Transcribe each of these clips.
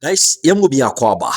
Guys, yamo bi akwaba.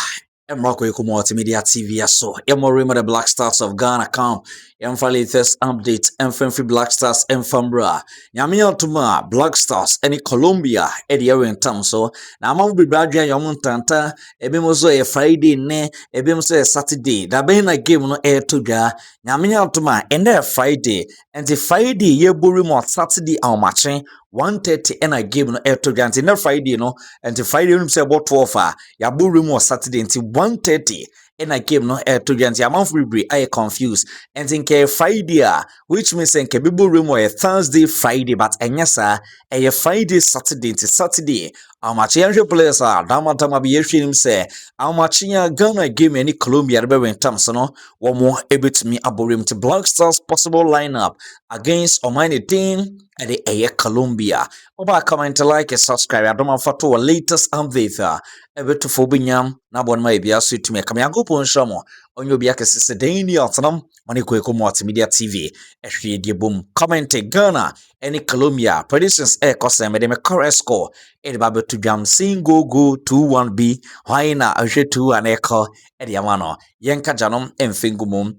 Emrako ekumo multimedia TV so. Yamo rema the Black Stars of Ghana come. Yamfa latest update. Emfemfi Black Stars emfambra. Nyami altuma Black Stars any Colombia edi ewe tam so. Na amamu bi bradria yamu tanta. Ebe mozo e Friday ne. Ebe mozo e Saturday. Da be na game no e toja. Nyami altuma ende Friday. And Friday ye buri mo Saturday au matching. 1:30 and a game no to ganti na Friday no and Friday room say about 12 ya bu room or Saturday until 1:30 and a game no to ganti amount free I confused and think Friday which means in kebibu room or Thursday Friday but enyasa a Friday Saturday to Saturday amachi players are damatama bi him say amachi Ghana game any Colombia be in terms no one more able to me aborim to Black Stars possible lineup against Omani team at the Colombia. Oba comment like and subscribe. I don't for to latest update. Ebe to fobinyam na bon ma ebia so tumi akam yankopon shamo onyo bia kesese deni atanam mani kweko multimedia TV ehwe die bom comment Ghana any Colombia predictions kosem me correct score e de babe to jam single go 2-1 why na ahwe 2 an eko e de amano yenka janom emfengumum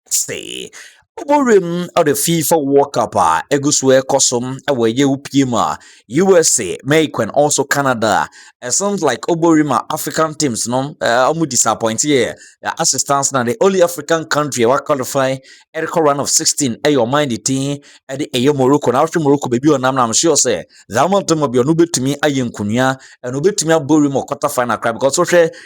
say Oborim of the FIFA World Cup, Eguswe Kosum, away Upima, USA, Mexico, and also Canada. It sounds like Oborima African teams, no, almost disappointed here. The assistants now the only African country what qualify at the run of 16. Your mind the team at the Morocco. Now Morocco baby on I'm sure say the amount of your nube to me ayen kunya and ube to me Oborim or quarter final crab because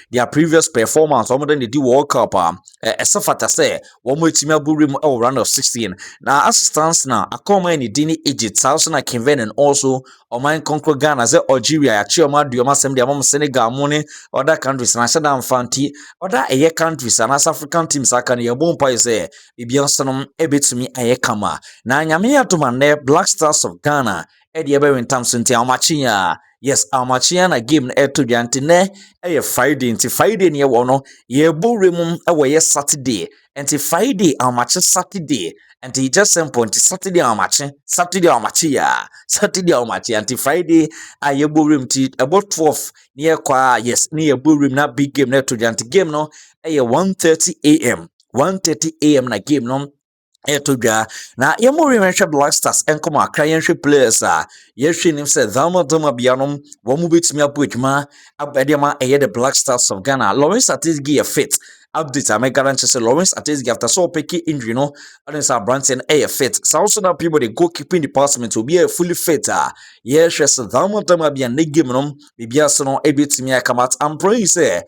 their previous performance, more than they do World Cup, as a say, one way to me Oborim or run of 16. Now assistants now a common in Dini Egypt, South and Conven and also or mine conquer Ghana as Algeria, Chioma, Dioma, Sem, Senegal, money, other countries, and I said I'm fancy, other a countries and as African teams I can hear boom pie say, Bibianson, a bit to me a kama. Now Yamia to my Black Stars of Ghana, Eddie Eberin Thompson, Tiamachia. Yes, Amachia na game na to jantine e Friday nti Friday ne wo ye boremum e Saturday nti Friday amache Saturday nti just simple nti Saturday amache Saturday amache nti Friday aye borem ti about 12 ne kwa yes ne ye borem na big game na to jant game no e 1:30 am 1:30 am na game no Etuga na yamuri mention Black Stars enkom akra yenhwe players yehwe nim se dama bianom wo mu betimi apoetuma abediama the Black Stars of Ghana Lawrence Atizgi a fit update I make guarantee say Lawrence Atizgi after so picky injury no and sa Branson a fit so also now people the goalkeeping department will be a fully fit yehwe se dama bia ne game no bibia so no ebetimi akamat am praying say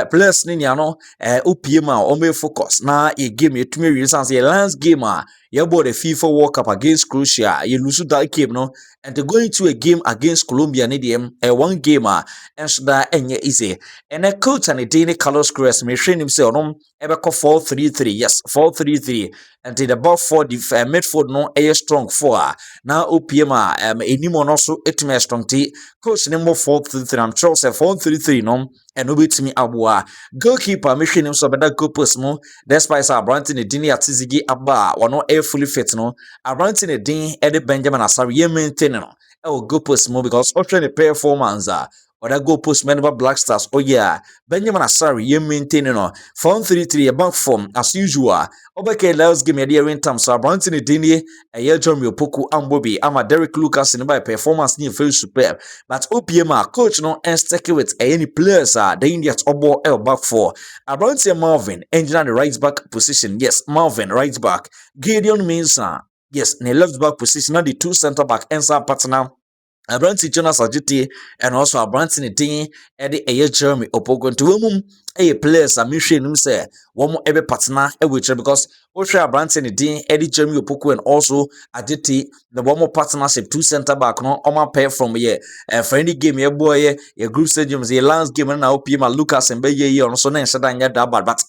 players ni no opiema o me focus na e game etumi reasons say last game you bought the FIFA World Cup against Croatia. You lose that game, no, and to go into a game against Colombia, one game, and so that easy. And a coach and a Danish Carlos Crest may train himself on ever 4-3-3, yes, 4-3-3, and the above 4 midfield no a strong 4. Now OPM anyone also it may strong T coach number 4-3-3. I'm sure say 4-3-3 no. And no bit me abua goalkeeper mission him so better go post mo despite our Branton Dini Atizigi Abba or no air fully fit no Branton Din Eddie Benjamin Asare ye maintain no go post mo because option the performance or that go post member Black Stars oh yeah Benjamin Asare ye maintain no 4-3-3 back form as usual obeke let's give me the in terms so Branton Dini a year Jeremy Opoku Ambobi ama Derek Lucas in by performance near very superb but OPM coach no and stick with any players the Indians obo L back for Abrantia Marvin engineer the right back position yes Marvin right back Gideon means yes in the left back position not the two center back answer partner Abranti Jonas Ajiti and also Abranti Din Eddie Jeremy Opoku to whom players are mission him say one more every partner which because Osha Abranti Din Eddie Jeremy Opoku and also Ajiti the one more partnership two center back no on pair from here for any game your boy your group stadiums the last game and now Pima Lucas and Beye on so then that but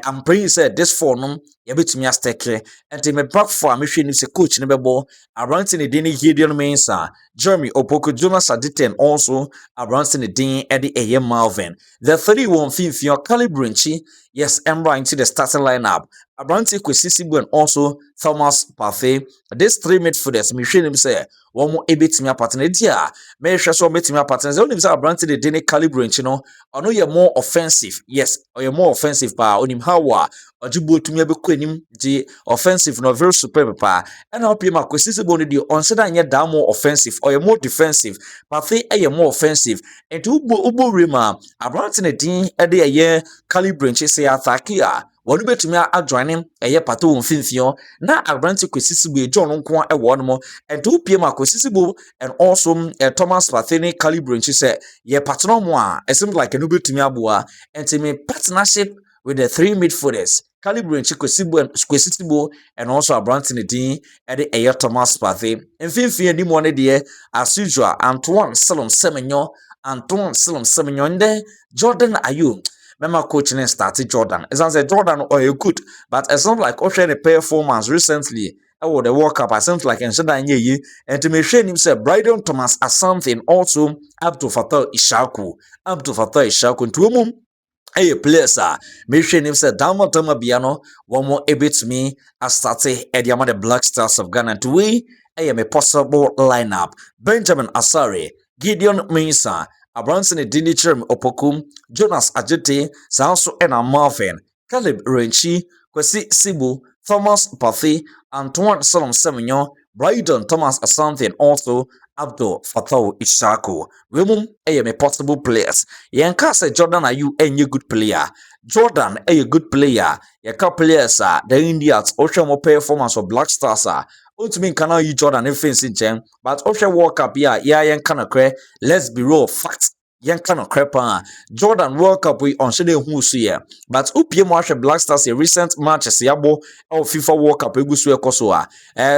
I'm praying said this for no you bit me asteke and me back for mission is a coach in the ball Abranti Din Gideon Mensa Jeremy Opoku Jonas Adite and also Abranti Din Eddie Marvin the 31 fifth your Calibrinchi yes Embra into the starting lineup Abrante Kwesisibu and also Thomas Partey. These three midfielders, me him say one more ebit me partner dia. Me hwe so met me partner. Only say Abrante the Dene calibre you know. I know you're more offensive. Yes, or you're more offensive pa onim how ojibo to me be kwanim the offensive no very superb pa. And how pima Kwesisibu no the on say that you're down more offensive or you're more defensive. Partey you're more offensive. And to ubo rema Abrante the din e de ye calibre say attack ya. Wonu betumi adwane eye pato won finfio na Abrante Kwesisibu John nko e wo no mo and to pm Kwesisibu and also Thomas Partey calibre nchi say ye pato mo a it seems like enu betumi aboa and me partnership with the three midfielders calibre nchi Kwesisibu and also Abrante ne din e de eye Thomas Partey mfinfin ani mo ne de as usual Antoine Semenyo nde Jordan Ayew Mema coach and started Jordan. As I said, Jordan or you good, but it's not like Osha the performance recently. Oh, the World Cup, I seems like and to me shame himself, Bryden Thomas Asante and also Abdul Fattah Ishaku. To whom a players me shame himself, Dama Biano, one more a bit me, as started at the Black Stars of Ghana to we. I am a possible lineup. Benjamin Asare, Gideon Mensah, Abranson Dinichirm Opokum, Jonas Ajete, Sanso Ena Marvin, Caleb Renchi, Kwesi Sibu, Thomas Partey, Antoine Semenyo, Bryden Thomas Asante, and also Abdul Fattah Ishaku. Women a possible players. Yanka say Jordan are you a good player? Jordan a good player. Yaka players the Indians Ocean performance of Black Stars ultimately cannot use Jordan if in gem, but Ocean World Cup yan kind of cray. Let's be real facts. Yan kind of crap Jordan World Cup we on Shade who's here. But UPM watch Black Stars a recent matches yabo or FIFA World Cup egusu ekosoa.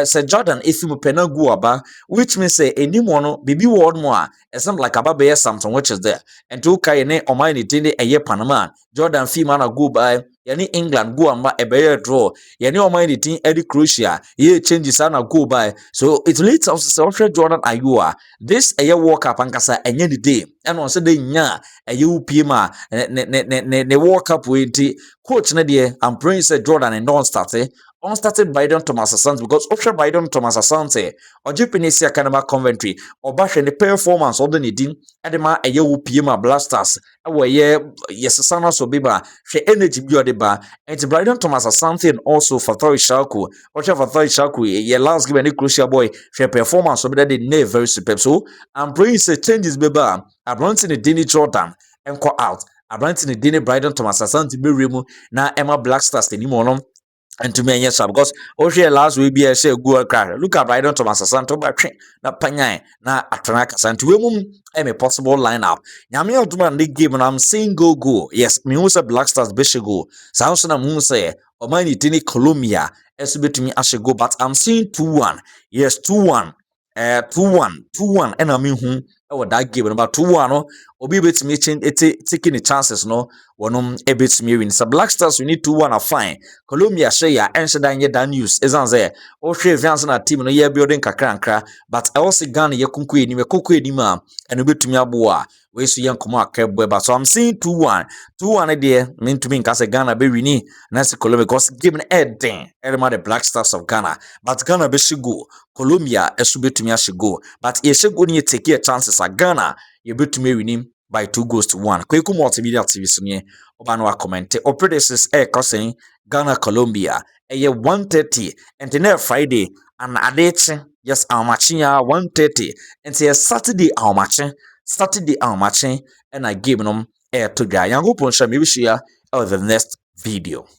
Say Jordan if you penagu aba, which means say any mono bibi word more. It sounds like ababe something which is there. And to kayene or mine it a year Panama. Jordan fee man go by. Yani England go amba a draw. Yani o mind the Eddie Croatia. Ye changes sana go by. So it leads us to Jordan Ayua. This a year World Cup ankasa enye the day. And on say the nya a you pima ne World Cup we coach na dear I'm praying said Jordan and don't start unstarted Bryden Thomas Asante because option Bryden Thomas Asante or Japanese Canada Coventry or bash the performance of the needing Adema a year Pima Blasters away yes sana so biba she energy biodeba and Bryden Thomas Asante and also Fattah Ishaku or Fattah Ishaku ye last give any crucial boy she performance of that they very superb so I'm praying say changes beba Abrante the Dini Jordan and call out Abrante the Dini Bryden Thomas Asante be remu na Emma Black Stars anymore and to me yes because Oshie last week be a say go crash look at Bryden Thomas Asante ba twe na panyan na atranaka santo we mum a possible lineup nyame otuma the game and I'm saying go yes me who say Black Stars be go sounds na mu say o man ni Colombia esu betumi ashe go but I'm seeing 2-1 yes 2-1 2-1 and I mean who that game about 2-1 no obi betumi taking the chances no wonum a bit me win so Black Stars we need 2-1 fine Colombia share and share dan news isn't there o share fans na team no year building kakra but I also Ghana ye kunku enim a and betumi aboa we so yan komo akebo but so I'm seeing 2-1 there mean to me in case Ghana be wini na se Colombia because game na den the Black Stars of Ghana but Ghana be go Colombia esu betumi go but ye go ni take your chances at Ghana you betumi win by 2-1 Kweku Multimedia TV so ne oba no comment operators saying Ghana Colombia 1:30 and then Friday and adeche yes our matching 1:30 and say Saturday our matching and I give them to the yango ponsha maybe share the next video.